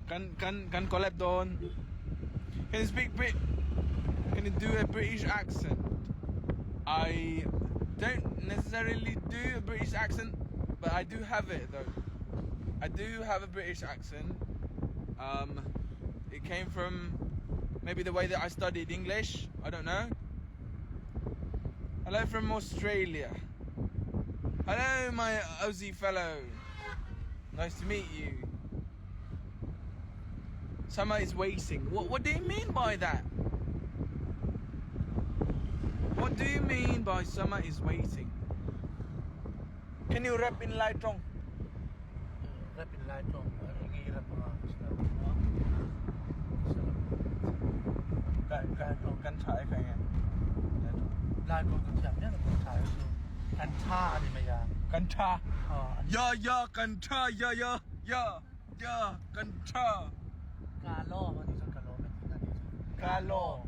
Kan collab don. Can you speak Brit? Can you do a British accent? I don't necessarily do a British accent, but I do have it though. I do have a British accent. It came from maybe the way that I studied English. I don't know. Hello from Australia. Hello, my Aussie fellow. Nice to meet you. Summer is waiting. What do you mean by that? What do you mean by summer is waiting? Can you rap in Lai Trong? Rap in Lai Trong. Ini rap Kan trái phải nghe. Lai Trong cũng chậm nhất là con trái luôn. Can cha thì mày à? Can cha. Yo can cha yo can cha. Cà lô mà thì sao cà lô mấy thứ này? Cà lô.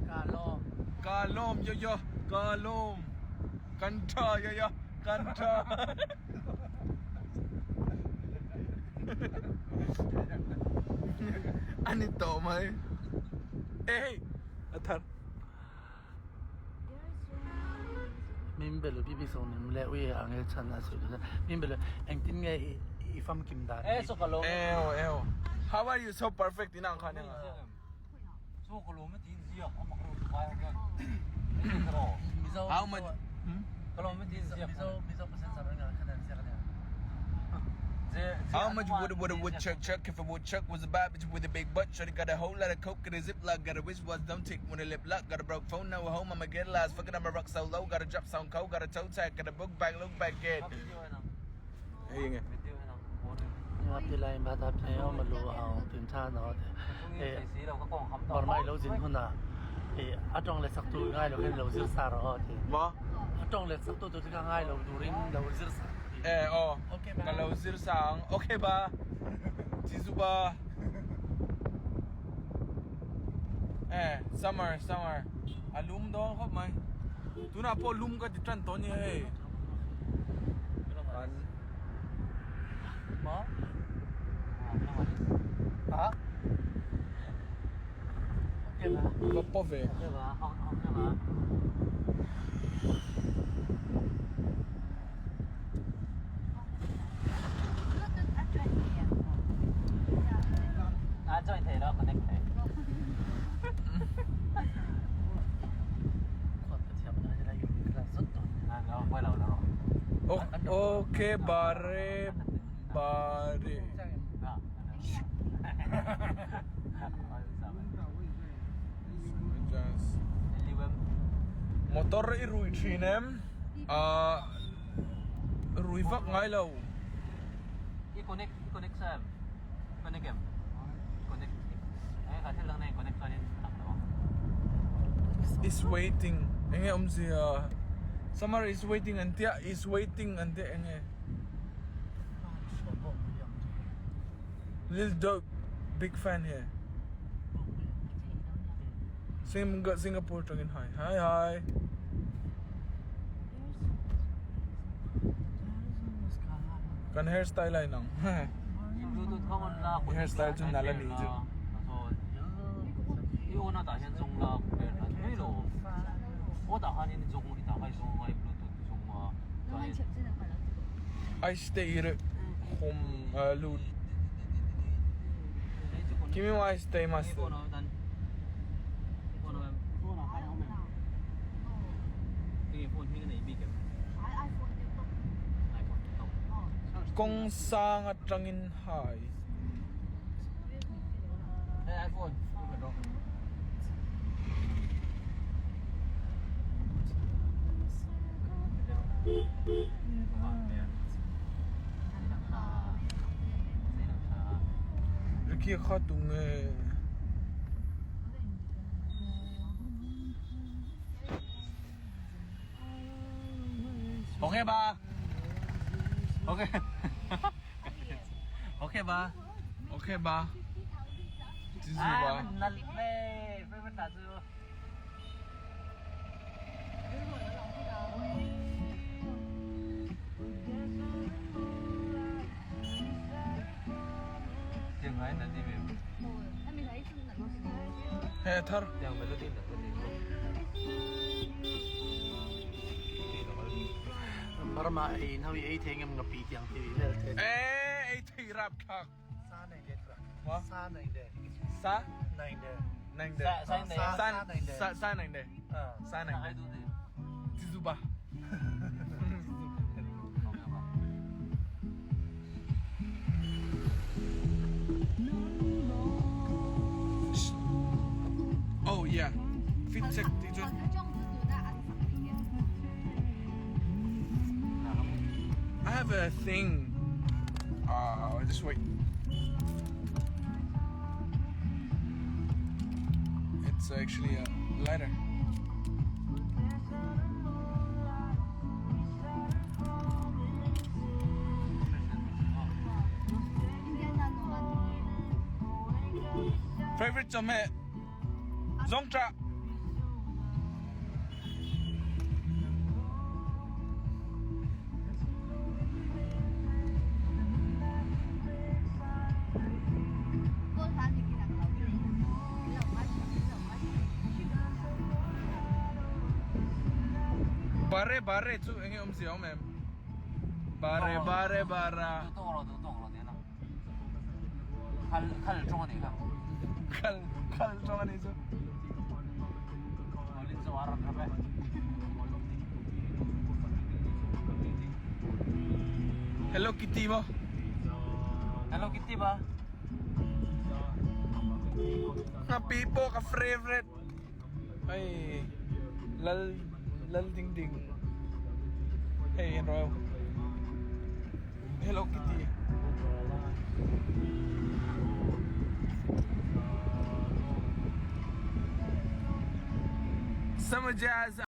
Cà lô. Cà lôm yo cà lôm. Can cha yo can cha. Anh đi tổ mày. Ê, thật. Mình bây giờ bị sầu niệm lệ uy hàng cái chân là sự đó. Mình bây giờ anh tin nghe ifam kim đàn. số cà lô. Eo. How are you so perfect in ang kanya nga? số cà lô mới tin gì à? Ông mặc đồ khoai không? How much? Cà lô mới tin gì à? Miso persen sama dengan kanan siapa ni? How much would a woodchuck chuck if a woodchuck was a bad bitch with a big butt? Shorty got a whole lot of coke, got a ziplock, got a wristwatch, don't tick when a lip lock, got a broke phone, now home, I'ma get lost. Fucking I'ma rock so low, got a drop sound cold, got a toe tag, got a book bag, look back at. Hey, nghe. Ngập thì lại mà tập này ông mà lùa ao tìm cha nó thì còn mai lâu dính hơn à thì ở trong lịch sắc tu ngay lâu cái lâu dưa xa rồi thì Vâng. ở trong lịch sắc tu tôi cái ngay lâu đủ ring lâu dưa xa Cái lâu dưa sáng, ok ba. Chị giúp ba. Summer. Alum đó khóc mày. Tú nào po lum cái trăn to như thế. Má hả? Ok mà. Có về. Ok mà, không mà. Join thể đó, connect thể. Còn cái thiệp này là dùng cái là rất tốt. Nó quay đầu nó. Ok bare. Motor irui trinem. Rui vak ngay lâu. Connect xem. Connect em. Connect. Khả thiết lần này connect cho nên nặng đó. Is waiting. Enge gì Summer is waiting and is waiting and enge. Lil Dope, big fan here. Singapore trangin hi. Kan hairstyle ay nang. Bluetooth không là Hairstyle chung nala ni chứ. Yêu nó đã hiện dùng là cái này rồi. Tôi đã hay nên dùng thì đã hay dùng cái Bluetooth dùng I stay at home loot. Kimi wa I stay master. Cái phone cái này bị cái Kong sang at trangin hai. iPhone. Ricky khatung Ok ba. Ok. Ok ba. Ok ba. Jizu ba. Năn lê, phải trả dư. Hey, thar. Yang melody na kasi. Para main hawi ay tingem nga pitiyang TV le te. Eh, ay rap kak. Sa nai le tra. What? Sa nai de. Sa? Nai de. Nang de. Sa nang de. Sa nang de. Sa nang Ay de. do de. Tizuba. Okay ba? Oh yeah. Fit check dito. I have a thing. Just wait. It's actually a lighter. Favorite Chawhme. Zawng tra. Bare tu engi si H.O.M. Bare bara. 또 걸어 내나. 칼 종아 내가. Kal jangan itu. 얼린 좀 와라 그래. Hello Kitty ba? Hello Kitty ba? Nga pipo ka favorite. Ay lal ding ding. Hey Royal. Hello Kitty. Summer jazz